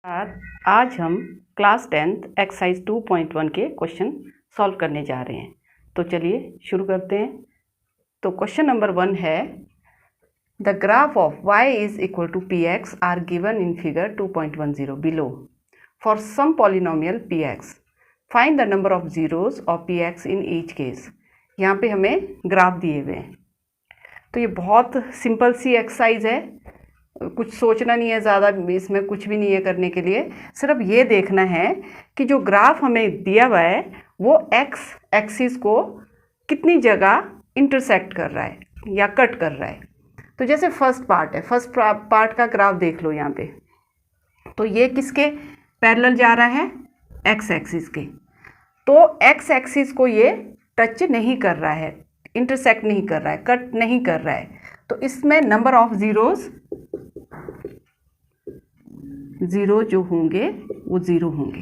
आज हम class 10th exercise 2.1 के क्वेश्चन सॉल्व करने जा रहे हैं। तो चलिए शुरू करते हैं। तो क्वेश्चन नंबर 1 है, the graph of y is equal to px are given in figure 2.10 below for some polynomial px find the number of zeros of px in each case. यहाँ पे हमें ग्राफ दिए हुए हैं। तो ये बहुत सिंपल सी एक्सरसाइज है, कुछ सोचना नहीं है ज़्यादा, इसमें कुछ भी नहीं है करने के लिए। सिर्फ ये देखना है कि जो ग्राफ हमें दिया हुआ है वो एक्स एक्सिस को कितनी जगह इंटरसेक्ट कर रहा है या कट कर रहा है। तो जैसे फर्स्ट पार्ट है, फर्स्ट पार्ट का ग्राफ देख लो यहाँ पे। तो ये किसके पैरेलल जा रहा है? एक्स एक्सिस के। तो एक्स एक्सिस को ये टच नहीं कर रहा है, इंटरसेक्ट नहीं कर रहा है, कट नहीं कर रहा है। तो इसमें नंबर ऑफ ज़ीरो जो होंगे वो ज़ीरो होंगे।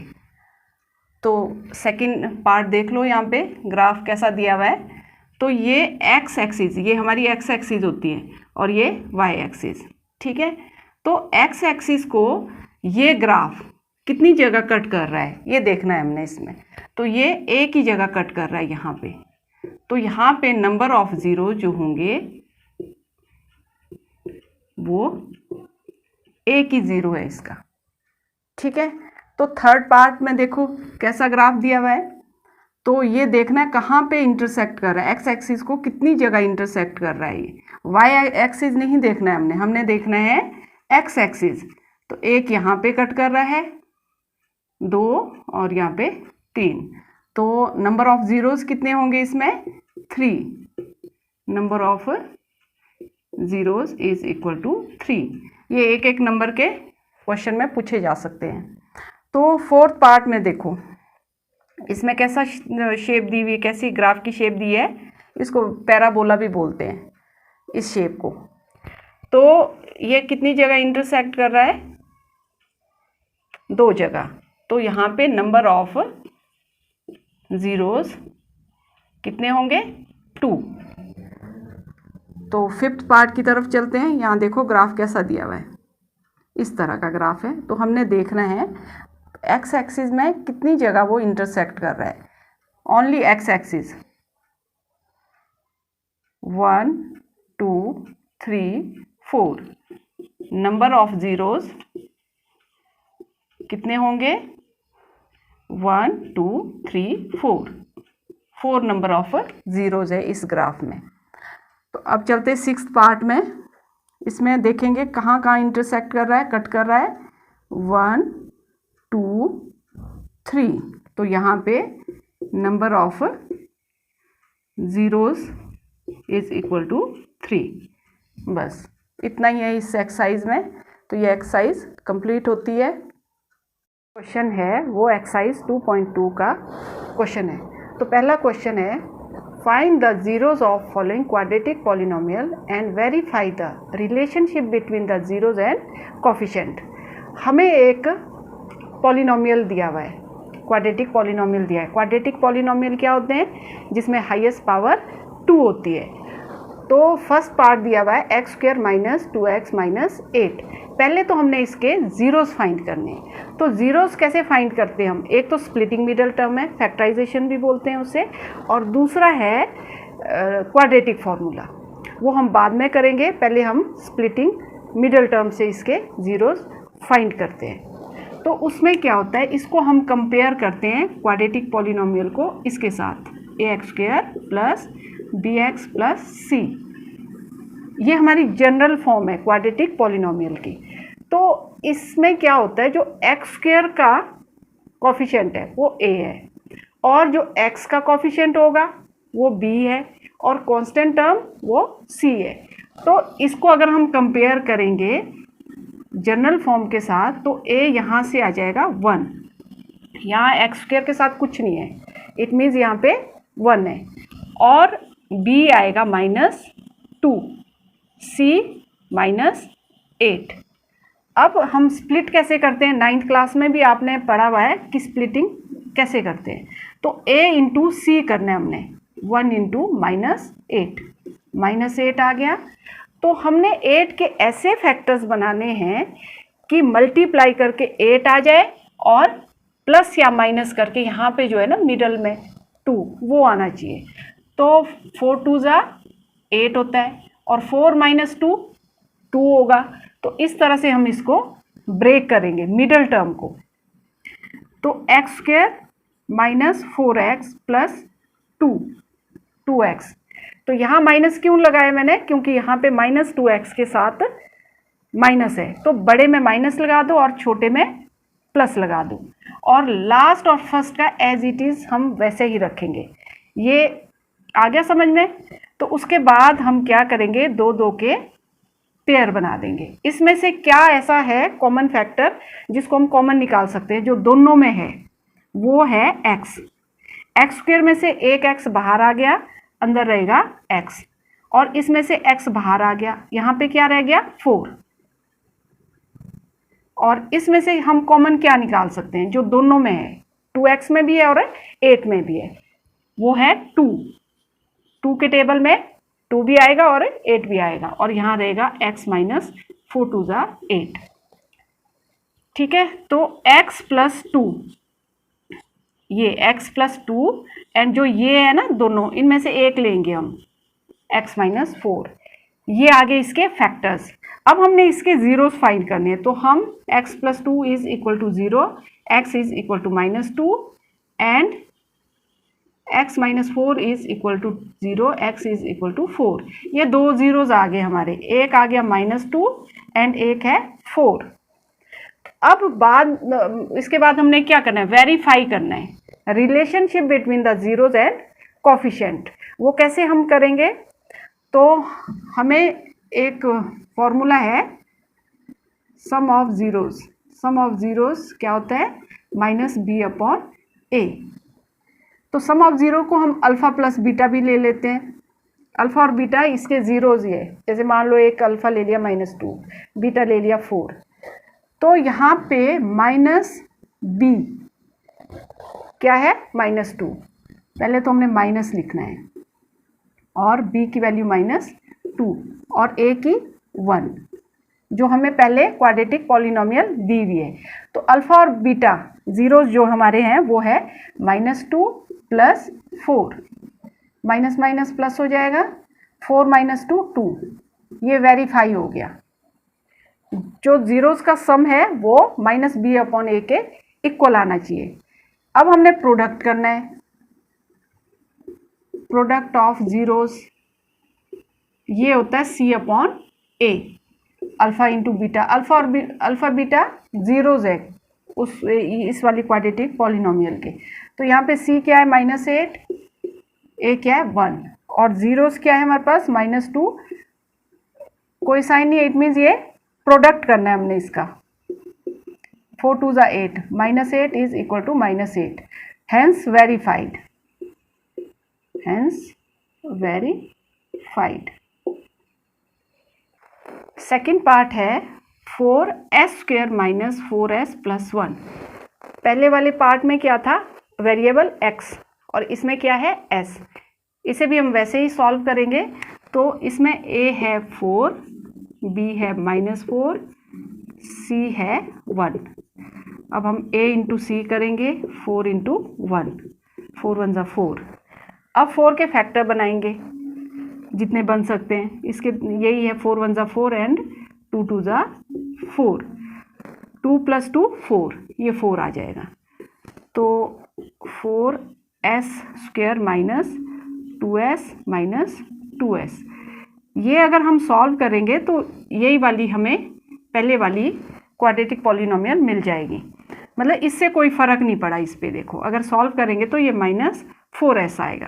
तो सेकंड पार्ट देख लो, यहाँ पे ग्राफ कैसा दिया हुआ है। तो ये एक्स एक्सिस, ये हमारी एक्स एक्सिस होती है और ये वाई एक्सिस, ठीक है। तो एक्स एक्सिस को ये ग्राफ कितनी जगह कट कर रहा है ये देखना है हमने इसमें। तो ये एक ही जगह कट कर रहा है यहाँ पे। तो यहाँ पे नंबर ऑफ ज़ीरो जो होंगे वो एक ही ज़ीरो है इसका, ठीक है। तो थर्ड पार्ट में देखो कैसा ग्राफ दिया हुआ है। तो ये देखना है कहाँ पे इंटरसेक्ट कर रहा है, एक्स एक्सिस को कितनी जगह इंटरसेक्ट कर रहा है। ये वाई एक्सिस नहीं देखना है हमने देखना है एक्स एक्सिस। तो एक यहाँ पे कट कर रहा है, 2 और यहाँ पे 3। तो नंबर ऑफ ज़ीरोज़ कितने होंगे इसमें? 3। Number of zeros is equal to 3। ये एक एक नंबर के क्वेश्चन में पूछे जा सकते हैं। तो फोर्थ पार्ट में देखो, इसमें कैसा शेप दी हुई, कैसी ग्राफ की शेप दी है। इसको पैराबोला भी बोलते हैं इस शेप को। तो ये कितनी जगह इंटरसेक्ट कर रहा है? 2 जगह। तो यहाँ पे नंबर ऑफ ज़ीरोज़ कितने होंगे? 2। तो फिफ्थ पार्ट की तरफ चलते हैं। यहाँ देखो ग्राफ कैसा दिया हुआ है, इस तरह का ग्राफ है। तो हमने देखना है एक्स एक्सिस में कितनी जगह वो इंटरसेक्ट कर रहा है। Only x axis 1 2 3 4। Number of zeros कितने होंगे? 1 2 3 4 नंबर ऑफ ज़ीरोज़ है इस ग्राफ में। तो अब चलते सिक्स्थ पार्ट में। इसमें देखेंगे कहाँ कहाँ इंटरसेक्ट कर रहा है, कट कर रहा है। 1 2 3। तो यहाँ पे number of zeros is equal to 3। बस इतना ही है इस एक्सरसाइज में। तो ये एक्सरसाइज कंप्लीट होती है। क्वेश्चन है वो एक्सरसाइज 2.2 का क्वेश्चन है। तो पहला क्वेश्चन है, find the zeros of following quadratic polynomial and verify the relationship between the zeros and coefficient। हमें एक पॉलिनोमियल दिया हुआ है, क्वाड्रेटिक पॉलिनोमियल दिया है। क्वाड्रेटिक पॉलिनोमियल क्या होते हैं? जिसमें हाईएस्ट पावर 2 होती है। तो फर्स्ट पार्ट दिया हुआ है x² माइनस 2x माइनस 8। पहले तो हमने इसके ज़ीरोज़ फाइंड करने हैं। तो ज़ीरोज़ कैसे फाइंड करते हैं हम? एक तो स्प्लिटिंग मिडल टर्म है, फैक्टराइजेशन भी बोलते हैं उसे, और दूसरा है क्वाड्रेटिक फार्मूला, वो हम बाद में करेंगे। पहले हम स्प्लिटिंग मिडल टर्म से इसके ज़ीरोज़ फाइंड करते हैं। तो उसमें क्या होता है, इसको हम कंपेयर करते हैं क्वाड्रेटिक पॉलिनोमियल को इसके साथ, ax² plus bx plus c। ये हमारी जनरल फॉर्म है क्वाड्रेटिक पॉलिनोमियल की। तो इसमें क्या होता है, जो x² का कोफिशिएंट है वो a है, और जो x का कोफिशिएंट होगा वो b है, और कांस्टेंट टर्म वो c है। तो इसको अगर हम कंपेयर करेंगे जनरल फॉर्म के साथ, तो a यहाँ से आ जाएगा 1। यहाँ x² के साथ कुछ नहीं है, इट मीन्स यहाँ पे 1 है, और b आएगा -2, c -8। अब हम स्प्लिट कैसे करते हैं? 9th क्लास में भी आपने पढ़ा हुआ है कि स्प्लिटिंग कैसे करते हैं। तो a इंटू सी करना है हमने, 1 इंटू -8 आ गया। तो हमने 8 के ऐसे फैक्टर्स बनाने हैं कि मल्टीप्लाई करके 8 आ जाए और प्लस या माइनस करके यहाँ पे जो है ना मिडल में 2 वो आना चाहिए। तो 4 2 ज़ा 8 होता है और 4 माइनस 2 2 होगा। तो इस तरह से हम इसको ब्रेक करेंगे मिडल टर्म को। तो x square minus 4x plus 2x। तो यहाँ माइनस क्यों लगाया मैंने, क्योंकि यहाँ पे माइनस 2x के साथ माइनस है, तो बड़े में माइनस लगा दो और छोटे में प्लस लगा दो। और लास्ट और फर्स्ट का एज इट इज़ हम वैसे ही रखेंगे। ये आ गया समझ में। तो उसके बाद हम क्या करेंगे, 2 2 के पेयर बना देंगे। इसमें से क्या ऐसा है कॉमन फैक्टर जिसको हम कॉमन निकाल सकते हैं जो दोनों में है, वो है x। एक्स स्क्वायर में से एक x बाहर आ गया, अंदर रहेगा x, और इसमें से x बाहर आ गया, यहाँ पे क्या रह गया 4। और इसमें से हम कॉमन क्या निकाल सकते हैं जो दोनों में है, 2x में भी है और 8 में भी है, वो है 2। 2 के टेबल में 2 भी आएगा और 8 भी आएगा, और यहाँ रहेगा x माइनस 4 2 ज़ा 8। ठीक है, तो x प्लस 2, ये x प्लस 2 एंड जो ये है ना दोनों, इनमें से एक लेंगे हम x माइनस 4। ये आगे इसके फैक्टर्स। अब हमने इसके जीरोस फाइंड करने हैं, तो हम x plus 2 is equal to 0, x is equal to minus 2 and x minus 4 is equal to 0, x is equal to 4। ये 2 जीरोस आ गए हमारे, एक आ गया माइनस 2 एंड एक है 4। अब इसके बाद हमने क्या करना है, वेरीफाई करना है relationship between the zeros and coefficient. वो कैसे हम करेंगे, तो हमें एक फॉर्मूला है sum of zeros. Sum of zeros क्या होता है, माइनस b अपॉन a। तो सम ऑफ जीरो को हम अल्फ़ा प्लस बीटा भी ले लेते हैं। अल्फ़ा और बीटा इसके जीरोज ही है, जैसे मान लो एक अल्फ़ा ले लिया माइनस 2, बीटा ले लिया 4। तो यहाँ पे माइनस b क्या है, माइनस 2। पहले तो हमने माइनस लिखना है, और b की वैल्यू माइनस 2 और a की 1, जो हमें पहले क्वाड्रेटिक पॉलिनोमियल दी हुई है। तो अल्फ़ा और बीटा जीरोस जो हमारे हैं वो है minus 2 plus 4, minus minus plus हो जाएगा, 4 माइनस 2 2। ये वेरीफाई हो गया। जो जीरोस का सम है वो माइनस b अपॉन a के इक्वल आना चाहिए। अब हमने प्रोडक्ट करना है, प्रोडक्ट ऑफ जीरोस ये होता है c upon a, alpha into beta. Alpha और अल्फ़ा बीटा जीरोस है इस वाली क्वाड्रेटिक पॉलिनोमियल के। तो यहाँ पे c क्या है माइनस 8, a क्या है 1, और जीरोस क्या है हमारे पास माइनस 2, कोई साइन नहीं है, इट मीन्स ये प्रोडक्ट करना है हमने इसका। 4 2 ज़ा 8, minus 8 is equal to minus 8, hence verified, hence verified. Second part है 4s square minus 4s plus 1। पहले वाले पार्ट में क्या था, वेरिएबल x, और इसमें क्या है s। इसे भी हम वैसे ही सॉल्व करेंगे। तो इसमें a है 4, b है माइनस 4, c है 1। अब हम a इंटू सी करेंगे, 4 इंटू 1, 4 1 ज़ा 4। अब 4 के फैक्टर बनाएंगे जितने बन सकते हैं, इसके यही है 4 1 ज़ा 4 एंड 2 2 ज़ा 4, 2 प्लस 2 4, ये 4 आ जाएगा। तो 4s square minus 2s minus 2s, ये अगर हम सॉल्व करेंगे तो यही वाली हमें पहले वाली क्वाड्रेटिक पॉलिनोमियल मिल जाएगी। मतलब इससे कोई फ़र्क नहीं पड़ा इस पे। देखो अगर सॉल्व करेंगे तो ये माइनस 4s आएगा,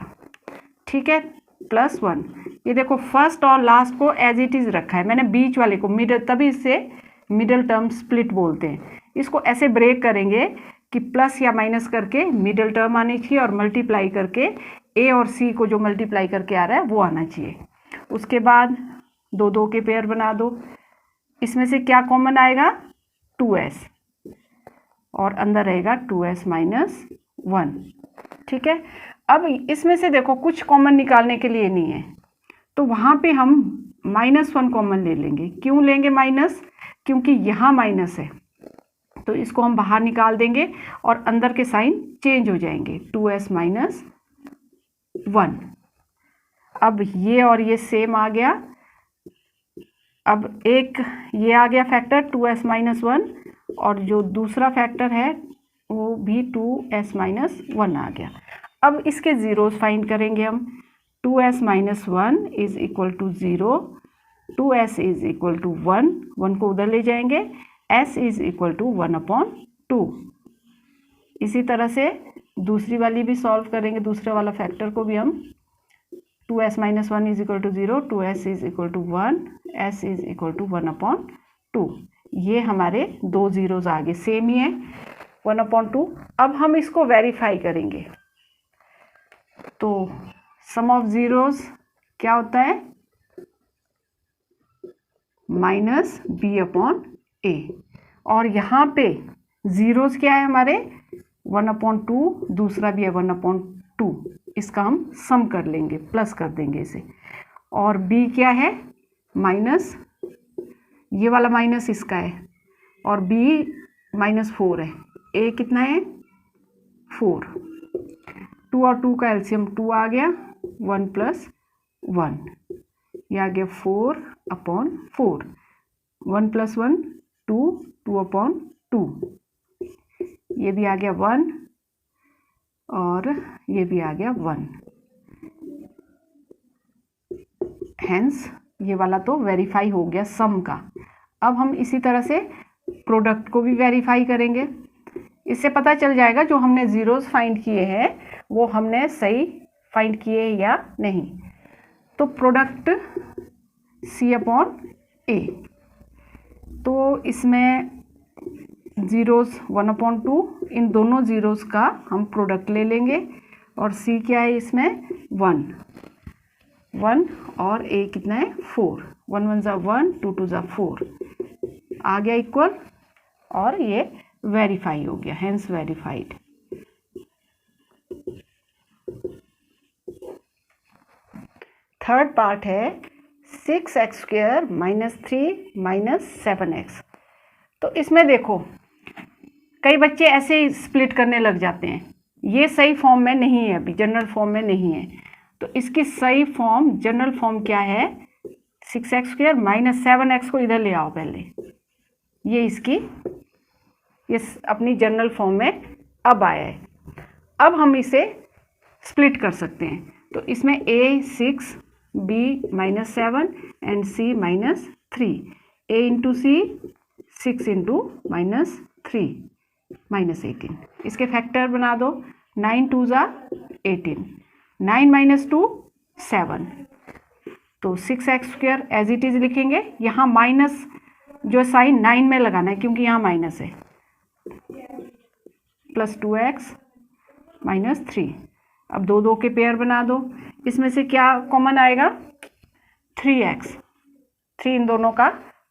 ठीक है, प्लस 1। ये देखो फर्स्ट और लास्ट को एज इट इज़ रखा है मैंने, बीच वाले को मिडल, तभी इससे मिडल टर्म स्प्लिट बोलते हैं। इसको ऐसे ब्रेक करेंगे कि प्लस या माइनस करके मिडल टर्म आनी चाहिए, और मल्टीप्लाई करके a और c को जो मल्टीप्लाई करके आ रहा है वो आना चाहिए। उसके बाद 2 2 के पेयर बना दो। इसमें से क्या कॉमन आएगा, 2s, और अंदर रहेगा 2s माइनस 1, ठीक है। अब इसमें से देखो कुछ कॉमन निकालने के लिए नहीं है, तो वहाँ पे हम -1 कॉमन ले लेंगे। क्यों लेंगे माइनस, क्योंकि यहाँ माइनस है तो इसको हम बाहर निकाल देंगे और अंदर के साइन चेंज हो जाएंगे, 2s माइनस 1। अब ये और ये सेम आ गया। अब एक ये आ गया फैक्टर 2s माइनस 1 और जो दूसरा फैक्टर है वो भी 2s माइनस 1 आ गया। अब इसके ज़ीरोज़ फाइंड करेंगे हम। 2s minus 1 is equal to 0, 2s is equal to 1, 1 को उधर ले जाएंगे, s इज़ इक्वल टू 1/2। इसी तरह से दूसरी वाली भी सॉल्व करेंगे, दूसरे वाला फैक्टर को भी हम। 2s minus 1 is equal to 0, 2s is equal to 1, s is equal to 1/2। ये हमारे दो ज़ीरोज़ आगे सेम ही है, 1/2। अब हम इसको वेरीफाई करेंगे। तो सम ऑफ ज़ीरोज़ क्या होता है? Minus b/a। और यहाँ पे ज़ीरोज़ क्या है हमारे? 1/2, दूसरा भी है 1/2। इसका हम सम कर लेंगे, प्लस कर देंगे इसे। और b क्या है? माइनस, ये वाला माइनस इसका है, और b -4 है। a कितना है? 4। 2 और 2 का एलसीएम 2 आ गया, 1 + 1, ये आ गया 4/4। 1 + 1 2, 2/2। ये भी आ गया 1 और ये भी आ गया 1। हेंस ये वाला तो वेरीफाई हो गया सम का। अब हम इसी तरह से प्रोडक्ट को भी वेरीफाई करेंगे। इससे पता चल जाएगा जो हमने ज़ीरोज़ फाइंड किए हैं वो हमने सही फाइंड किए या नहीं। तो प्रोडक्ट c/a, तो इसमें ज़ीरोज़ 1/2, इन दोनों ज़ीरोज़ का हम प्रोडक्ट ले लेंगे। और c क्या है इसमें? 1 और a कितना है? 4। 1 × 1 = 1, 2 × 2 = 4 आ गया इक्वल, और ये वेरीफाई हो गया, हेंस वेरीफाइड। थर्ड पार्ट है 6x² - 3 - 7x। तो इसमें देखो कई बच्चे ऐसे ही स्प्लिट करने लग जाते हैं, ये सही फॉर्म में नहीं है, अभी जनरल फॉर्म में नहीं है। तो इसकी सही फॉर्म, जनरल फॉर्म क्या है? 6x² - 7x को इधर ले आओ पहले, ये इसकी, ये अपनी जनरल फॉर्म में अब आया है। अब हम इसे स्प्लिट कर सकते हैं। तो इसमें a 6, b -7 and c -3। a × c 6 × -3 -18। इसके फैक्टर बना दो, 9 × 2 = 18, 9 - 2 7। तो 6x² एज इट इज़ लिखेंगे। यहाँ माइनस जो साइन 9 में लगाना है क्योंकि यहाँ माइनस है, प्लस 2x -3। अब 2 2 के पेयर बना दो, इसमें से क्या कॉमन आएगा? 3x। 3 इन दोनों का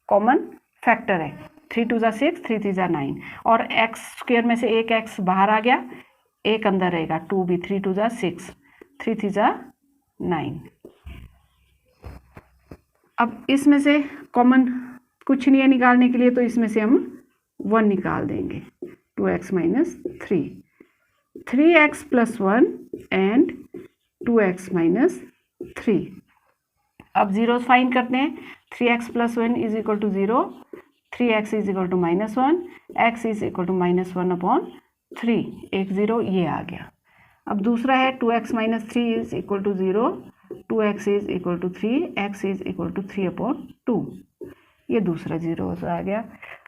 कॉमन फैक्टर है, 3 × 2 = 6, 3 × 3 = 9। और x² में से एक x बाहर आ गया, एक अंदर रहेगा, 2 भी, 3 × 2 = 6, 3 × 3 = 9। अब इसमें से कॉमन कुछ नहीं है निकालने के लिए, तो इसमें से हम 1 निकाल देंगे, 2x - 3, 3x + 1 एंड 2x - 3। अब ज़ीरोज़ फाइंड करते हैं। 3x + 1 = 0, 3x = -1, x = -1/3, एक 0 ये आ गया। अब दूसरा है 2x - 3 = 0, 2x = 3, x = 3/2, ये दूसरा 0 आ गया।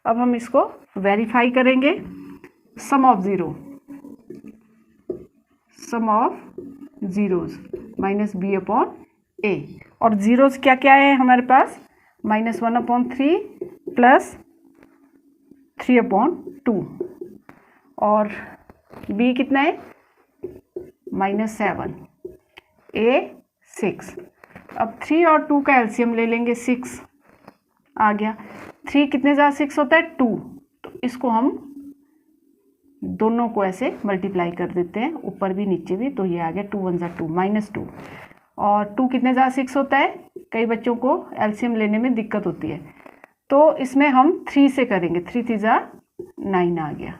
अब हम इसको वेरीफाई करेंगे। सम ऑफ ज़ीरोज़ -b/a। और ज़ीरोज़ क्या क्या है हमारे पास? -1/3 प्लस 3/2, और b कितना है? -7, a 6। अब 3 और 2 का एलसीएम ले लेंगे, 6 आ गया। 3 कितने ज़्यादा 6 होता है? 2। तो इसको हम दोनों को ऐसे मल्टीप्लाई कर देते हैं, ऊपर भी नीचे भी, तो ये आ गया 2 × 1 = 2, -2। और 2 कितने ज़्यादा 6 होता है? कई बच्चों को एलसीएम लेने में दिक्कत होती है, तो इसमें हम 3 से करेंगे, 3 3 जा 9 आ गया,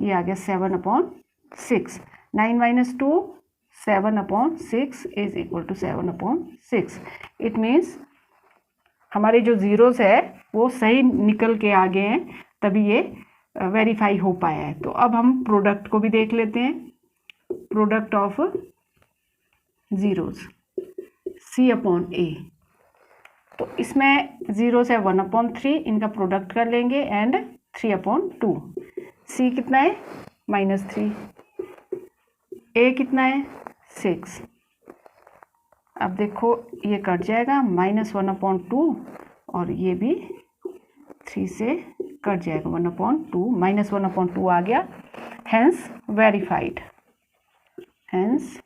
ये आ गया 7/6। 9 minus 2 7/6 is equal to 7/6। It means हमारे जो ज़ीरोज़ है वो सही निकल के आ गए हैं, तभी ये वेरीफाई हो पाया है। तो अब हम प्रोडक्ट को भी देख लेते हैं। प्रोडक्ट ऑफ ज़ीरोज़ C/A, तो इसमें ज़ीरोज़ है 1/3, इनका प्रोडक्ट कर लेंगे एंड 3/2। C कितना है -3, A कितना है 6। अब देखो ये कट जाएगा, -1/2 और ये भी 3 से कट जाएगा, 1/2 -1/2 आ गया, hence verified, hence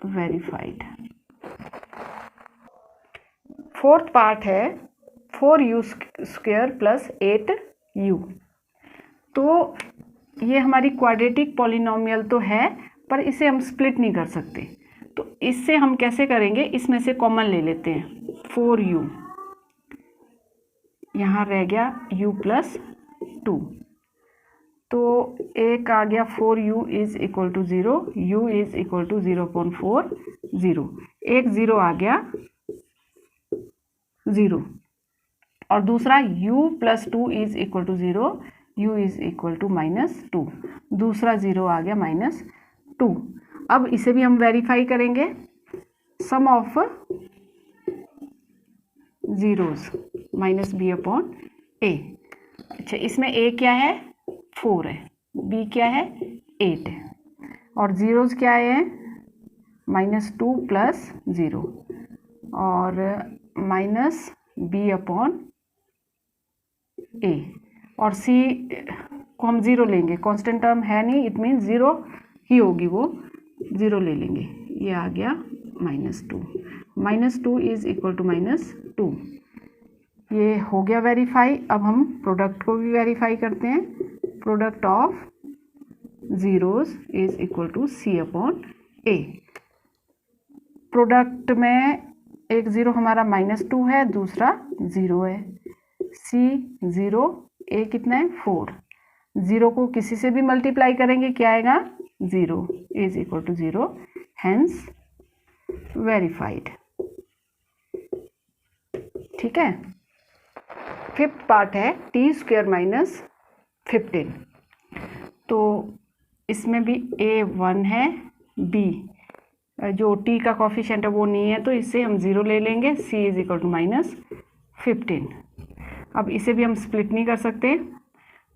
verified. Fourth part है 4u² + 8u। तो ये हमारी क्वाड्रेटिक पॉलिनोमियल तो है, पर इसे हम स्प्लिट नहीं कर सकते। तो इससे हम कैसे करेंगे, इसमें से कॉमन ले लेते हैं। 4u यहाँ रह गया u + 2, तो एक आ गया 4u is equal to 0, u is equal to 0.40, एक 0 आ गया 0, और दूसरा u + 2 is equal to 0, u is equal to -2, दूसरा 0 आ गया -2। अब इसे भी हम वेरीफाई करेंगे। सम ऑफ ज़ीरोज़ -b/a। अच्छा, इसमें a क्या है 4 है, b क्या है 8 है, और ज़ीरोज़ क्या है -2 + 0 और -b/a, और c को हम 0 लेंगे, कांस्टेंट टर्म है नहीं, इट मीन्स 0 ही होगी, वो 0 ले लेंगे, ये आ गया -2, -2 इज इक्वल टू -2। ये हो गया वेरीफाई। अब हम प्रोडक्ट को भी वेरीफाई करते हैं। Product of zeros is equal to C/A। Product में एक 0 हमारा -2 है, दूसरा 0 है, C 0, A कितना है 4, 0 को किसी से भी मल्टीप्लाई करेंगे क्या आएगा 0 is equal to 0, hence verified. ठीक है। फिफ्थ पार्ट है t² - 15। तो इसमें भी a 1 है, b जो t का कॉफिशिएंट है वो नहीं है, तो इससे हम 0 ले लेंगे, c इज इक्वल टू -15। अब इसे भी हम स्प्लिट नहीं कर सकते,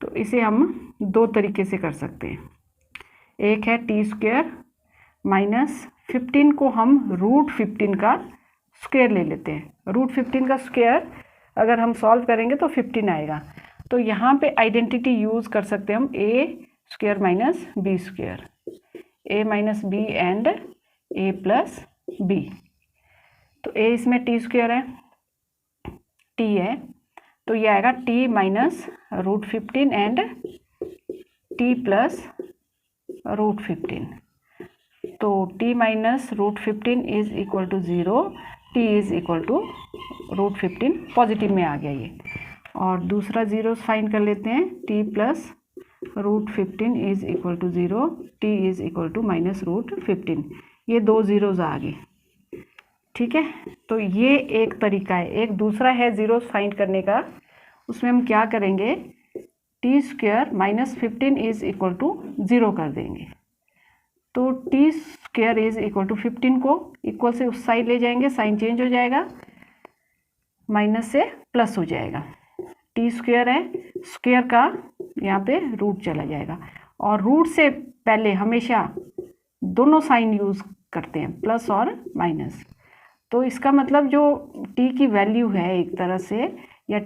तो इसे हम दो तरीके से कर सकते हैं। एक है t² - 15 को हम √15 का स्क्वायर ले लेते हैं। √15 का स्क्वायर अगर हम सॉल्व करेंगे तो 15 आएगा। तो यहाँ पे आइडेंटिटी यूज़ कर सकते हैं हम a² - b², a - b and a + b। तो a इसमें t² है, t है, तो ये आएगा t - √15 एंड t + √15। तो t - √15 is equal to 0, t is equal to √15, positive में आ गया ये। और दूसरा 0 फाइंड कर लेते हैं, t + √15 is equal to 0, t is equal to -√15। ये दो ज़ीरोज़ आ गए। ठीक है, तो ये एक तरीका है। एक दूसरा है ज़ीरोज़ फाइंड करने का, उसमें हम क्या करेंगे, t² - 15 इज इक्वल टू 0 कर देंगे। तो t² इज इक्वल टू 15 को इक्वल से उस साइड ले जाएंगे, साइन चेंज हो जाएगा, माइनस से प्लस हो जाएगा। t² है, स्क्वायर का यहाँ पे रूट चला जाएगा, और रूट से पहले हमेशा दोनों साइन यूज़ करते हैं, प्लस और माइनस। तो इसका मतलब जो t की वैल्यू है एक तरह से, या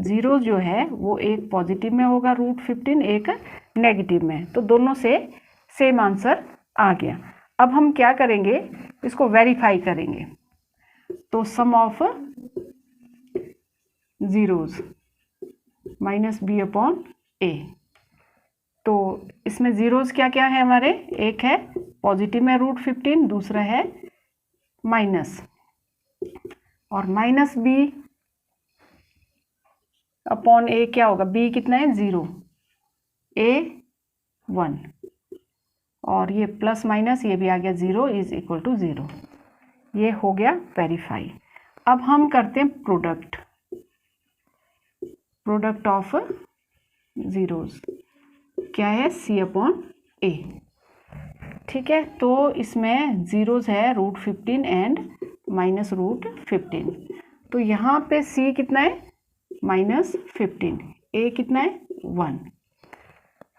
0 जो है वो एक पॉजिटिव में होगा √15, एक नेगेटिव में, तो दोनों से सेम आंसर आ गया। अब हम क्या करेंगे, इसको वेरीफाई करेंगे। तो सम ऑफ ज़ीरोज़ -b/a। तो इसमें ज़ीरोज़ क्या क्या है हमारे, एक है पॉजिटिव में √15, दूसरा है माइनस, और -b अपॉन ए क्या होगा, बी कितना है 0, ए 1, और ये प्लस माइनस ये भी आ गया 0 इज इक्वल टू 0। ये हो गया वेरीफाई। अब हम करते हैं प्रोडक्ट ऑफ ज़ीरोज़, क्या है c अपॉन ए। ठीक है, तो इसमें ज़ीरोज़ है √15 एंड -√15, तो यहाँ पे c कितना है -15, a कितना है 1,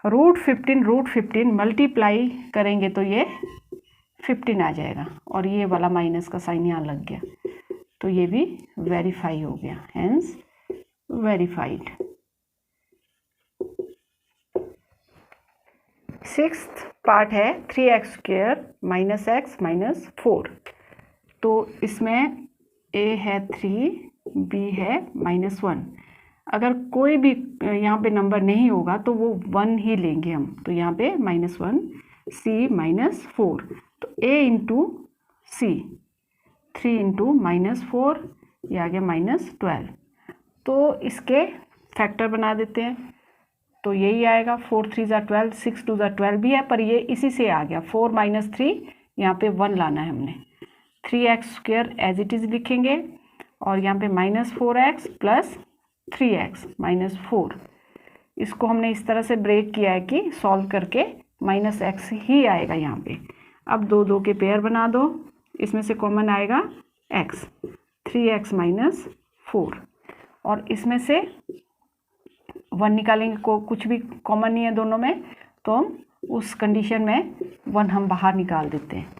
√15 मल्टीप्लाई करेंगे तो ये 15 आ जाएगा, और ये वाला माइनस का साइन यहाँ लग गया, तो ये भी वेरीफाई हो गया, हेंस वेरीफाइड। 6th पार्ट है 3x² -x -4, तो इसमें a है 3, b है -1। अगर कोई भी यहाँ पे नंबर नहीं होगा तो वो 1 ही लेंगे हम, तो यहाँ पे -1, c -4, तो a इंटू c, 3 इंटू -4, ये आ गया -12। तो इसके फैक्टर बना देते हैं, तो यही आएगा 4 3 ज़ा 12, 6 2 ज़ा 12 भी है, पर ये इसी से आ गया 4 - 3, यहाँ पे 1 लाना है हमने। 3x² एज इट इज़ लिखेंगे, और यहाँ पे -4x प्लस 3x -4, इसको हमने इस तरह से ब्रेक किया है कि सॉल्व करके -x ही आएगा यहाँ पे। अब 2 2 के पेयर बना दो, इसमें से कॉमन आएगा x, 3x -4, और इसमें से 1 निकालेंगे, को कुछ भी कॉमन नहीं है दोनों में, तो हम उस कंडीशन में 1 हम बाहर निकाल देते हैं।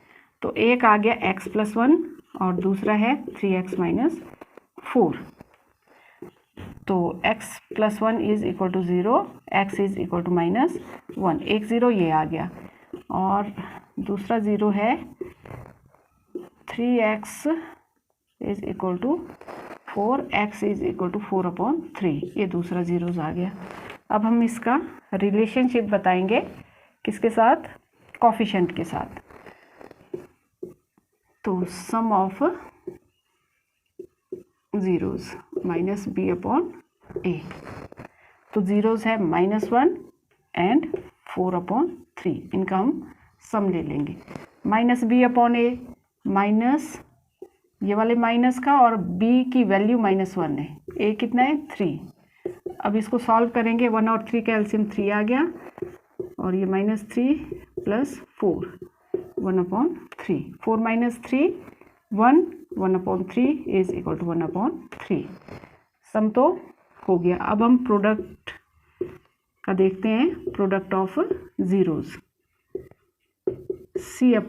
तो एक आ गया x + 1 और दूसरा है 3x -4, तो x + 1 is equal to 0, x is equal to -1, एक 0 ये आ गया, और दूसरा 0 है 3x is equal to 4, x is equal to 4/3, ये दूसरा 0 आ गया। अब हम इसका रिलेशनशिप बताएंगे किसके साथ, कोफिशिएंट के साथ। तो सम ऑफ ज़ीरोज़ -b/a, तो ज़ीरोज़ है -1 एंड 4/3, इनका हम सम ले लेंगे। -b/a माइनस ये वाले माइनस का, और b की वैल्यू -1 है, a कितना है 3। अब इसको सॉल्व करेंगे, 1 और 3 का एलसीएम 3 आ गया, और ये -3 + 4 1/3, 4 - 3 1, 1/3 इज इक्वल टू 1/3। सम तो हो गया। अब हम प्रोडक्ट का देखते हैं, प्रोडक्ट ऑफ ज़ीरोज़, c/a,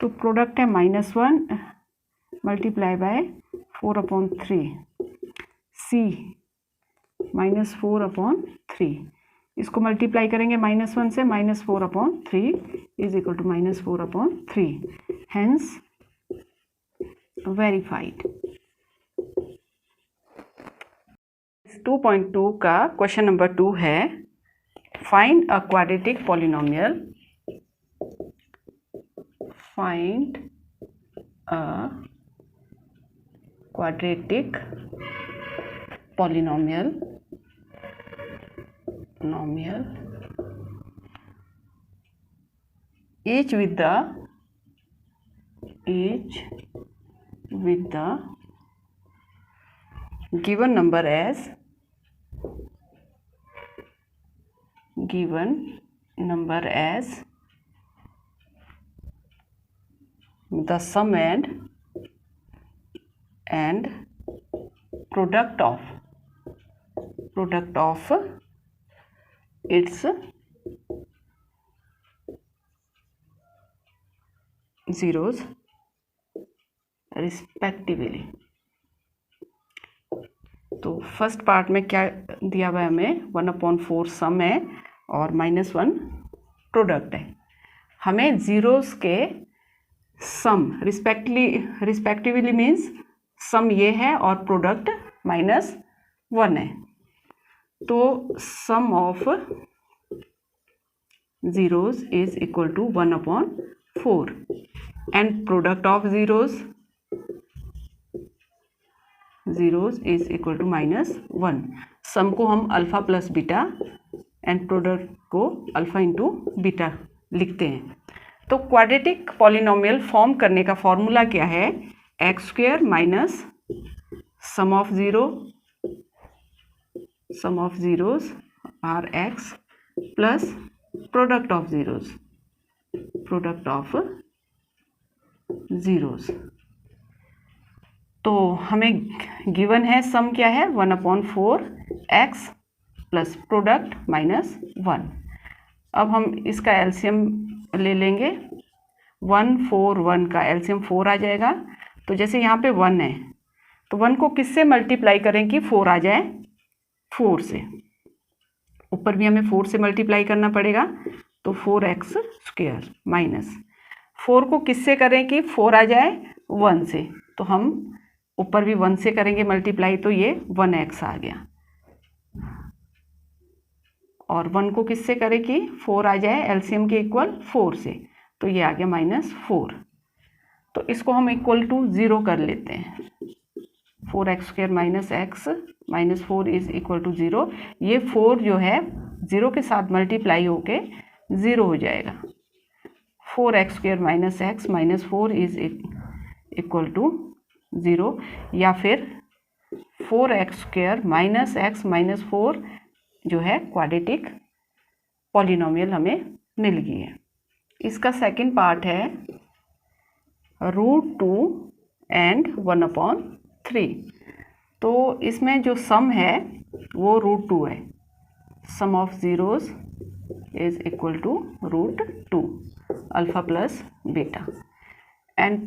तो प्रोडक्ट है -1 मल्टीप्लाई बाय 4/3, c -4/3, इसको मल्टीप्लाई करेंगे -1 से, -4/3 is equal to -4/3, hence verified. 2.2 का क्वेश्चन नंबर 2 है, find a quadratic polynomial, find a quadratic polynomial each with the given number as the sum and product of its zeros respectively. तो first part में क्या दिया हुआ है हमें, 1/4 सम है और -1 प्रोडक्ट है। हमें ज़ीरोज़ के सम रिस्पेक्टिवली मीन्स सम ये है और प्रोडक्ट -1 है, तो sum of zeros is equal to 1/4 and product of zeros zeros is equal to -1। Sum को हम alpha plus beta and product को अल्फ़ा इंटू बीटा लिखते हैं। तो क्वाड्रेटिक पॉलिनोमियल फॉर्म करने का फॉर्मूला क्या है? X square minus sum of zeros are x plus product of zeros. तो हमें गिवन है सम क्या है? 1/4 एक्स प्लस प्रोडक्ट -1। अब हम इसका एलसीएम ले लेंगे। 1 4 1 का एलसीएम 4 आ जाएगा। तो जैसे यहाँ पे 1 है तो 1 को किससे मल्टीप्लाई करें कि 4 आ जाए? 4 से। ऊपर भी हमें 4 से मल्टीप्लाई करना पड़ेगा, तो 4x स्क्वायर माइनस 4 को किससे करें कि 4 आ जाए? 1 से। तो हम ऊपर भी 1 से करेंगे मल्टीप्लाई, तो ये 1x आ गया। और 1 को किससे करें कि 4 आ जाए एलसीएम के इक्वल 4 से, तो ये आ गया -4। तो इसको हम इक्वल टू 0 कर लेते हैं। 4x square minus x minus 4 is equal to 0। ये 4 जो है 0 के साथ मल्टीप्लाई होके 0 हो जाएगा। 4x square minus x minus 4 is equal to 0, या फिर 4x square minus x minus 4 जो है क्वाड्रेटिक पॉलिनोमियल हमें मिल गई है। इसका सेकंड पार्ट है √2 एंड 1/3। तो इसमें जो सम है वो √2 है। Sum of zeros is equal to √2 alpha plus beta and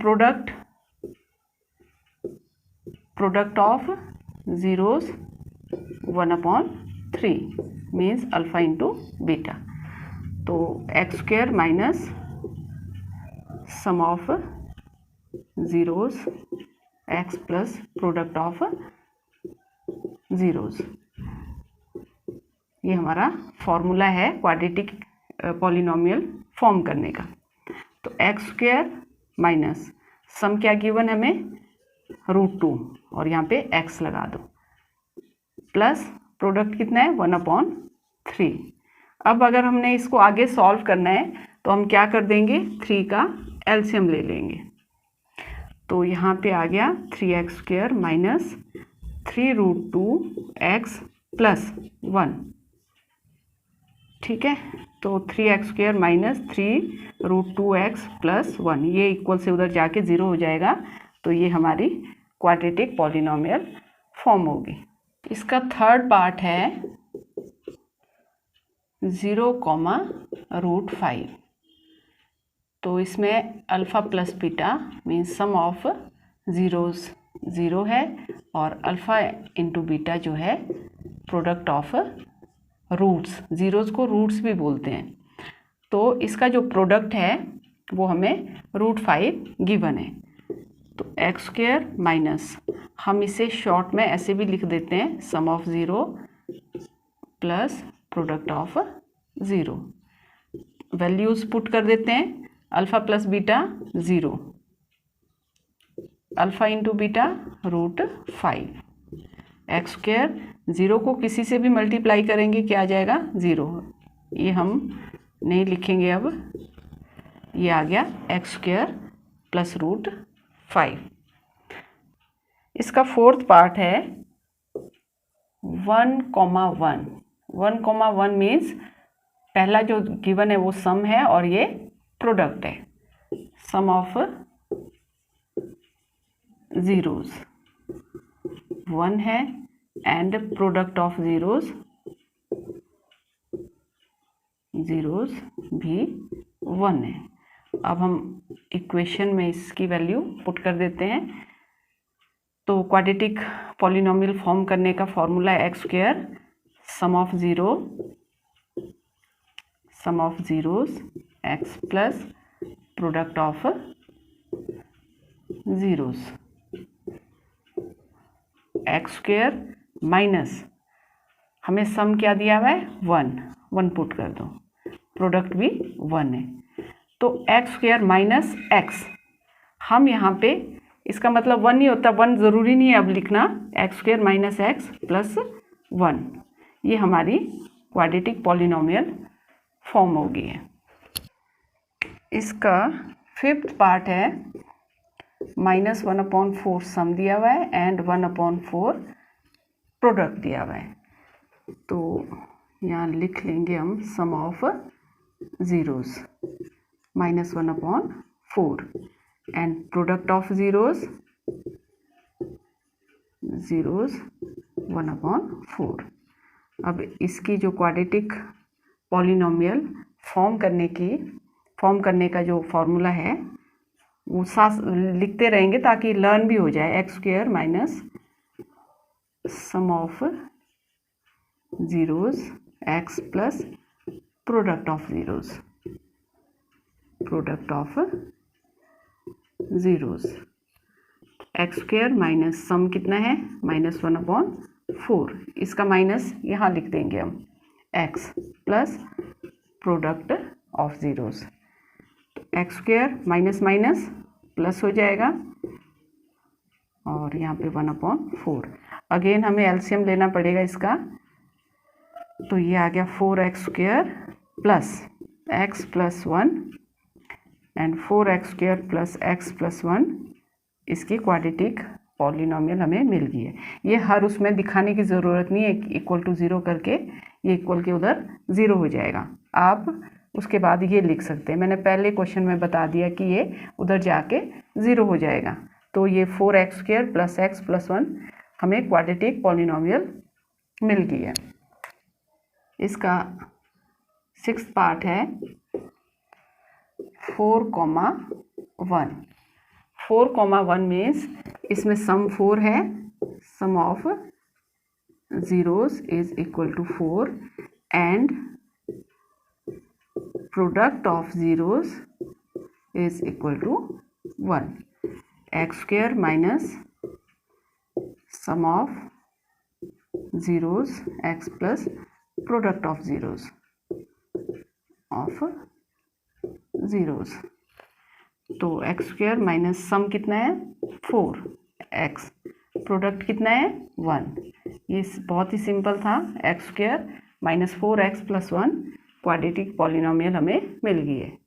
product of zeros 1/3 means alpha into beta. तो x square minus sum of zeros x plus product of zeros, ये हमारा फॉर्मूला है क्वाड्रेटिक पॉलिनोमियल फॉर्म करने का। तो x square minus सम क्या given हमें? √2 और यहाँ पे x लगा दो, प्लस प्रोडक्ट कितना है? 1/3। अब अगर हमने इसको आगे सॉल्व करना है तो हम क्या कर देंगे? 3 का एलसीएम ले लेंगे। तो यहाँ पे आ गया 3x square minus 3√2x plus 1। ठीक है, तो 3x square minus 3√2x plus 1, ये इक्वल से उधर जाके 0 हो जाएगा। तो ये हमारी क्वाड्रेटिक पॉलिनोमियल फॉर्म होगी। इसका थर्ड पार्ट है 0, तो इसमें alpha plus beta means sum of zeros 0 है और अल्फ़ा इंटू बीटा जो है प्रोडक्ट ऑफ रूट्स। ज़ीरोज़ को रूट्स भी बोलते हैं। तो इसका जो प्रोडक्ट है वो हमें √5 गिवन है। तो एक्स स्क्वायर माइनस, हम इसे शॉर्ट में ऐसे भी लिख देते हैं, sum of 0 plus product of 0। Values put कर देते हैं। Alpha plus beta 0, alpha into beta √5। X square 0 को किसी से भी मल्टीप्लाई करेंगे क्या आ जाएगा? 0। ये हम नहीं लिखेंगे अब, ये आ गया एक्स स्क्वायर प्लस √5। इसका फोर्थ पार्ट है 1,1। 1,1 मीन्स पहला जो गिवन है वो सम है और ये प्रोडक्ट है। सम ऑफ ज़ीरोज़ 1 है एंड प्रोडक्ट ऑफ ज़ीरोज़ भी 1 है। अब हम इक्वेशन में इसकी वैल्यू पुट कर देते हैं। तो क्वाड्रेटिक पॉलिनोमियल फॉर्म करने का फॉर्मूला है x square sum of zeros x plus product of zeros. X square minus हमें सम क्या दिया हुआ है? 1 पुट कर दो, प्रोडक्ट भी 1 है। तो एक्स स्क्वायर माइनस एक्स, हम यहाँ पे इसका मतलब 1 नहीं होता, 1 ज़रूरी नहीं है अब लिखना, x square minus x plus 1, ये हमारी क्वाड्रेटिक पॉलिनोमियल फॉर्म होगी है। इसका 5th पार्ट है -1/4 सम दिया हुआ है एंड 1/4 प्रोडक्ट दिया हुआ है। तो यहाँ लिख लेंगे हम sum of zeros -1/4 and product of zeros 1/4। अब इसकी जो क्वाड्रेटिक पॉलिनोमियल फॉर्म करने का जो फॉर्मूला है वो साथ लिखते रहेंगे ताकि लर्न भी हो जाए। X square minus sum of zeros x plus product of zeros x square minus sum कितना है -1/4, इसका माइनस यहाँ लिख देंगे हम x plus product of zeros. X square minus minus plus हो जाएगा और यहाँ पे 1/4। अगेन हमें एलसीएम लेना पड़ेगा इसका, तो ये आ गया 4x square plus x plus 1 and 4x square plus x plus 1, इसकी क्वाड्रेटिक पॉलिनोमियल हमें मिल गई है। ये हर उसमें दिखाने की ज़रूरत नहीं है, इक्वल टू 0 करके ये इक्वल के उधर 0 हो जाएगा। आप उसके बाद ये लिख सकते हैं, मैंने पहले क्वेश्चन में बता दिया कि ये उधर जाके 0 हो जाएगा। तो ये 4x square plus x plus 1 हमें क्वाड्रेटिक पॉलिनोमियल मिल गई है। इसका 6th पार्ट है 4,1। 4,1 मीन्स इसमें सम 4 है, sum of zeros is equal to 4 and product of zeros is equal to 1। X square minus sum of zeros x plus product of zeros तो x square minus sum कितना है 4, x product कितना है 1। ये बहुत ही simple था। X square minus 4x plus 1 quadratic polynomial हमें मिल गई है।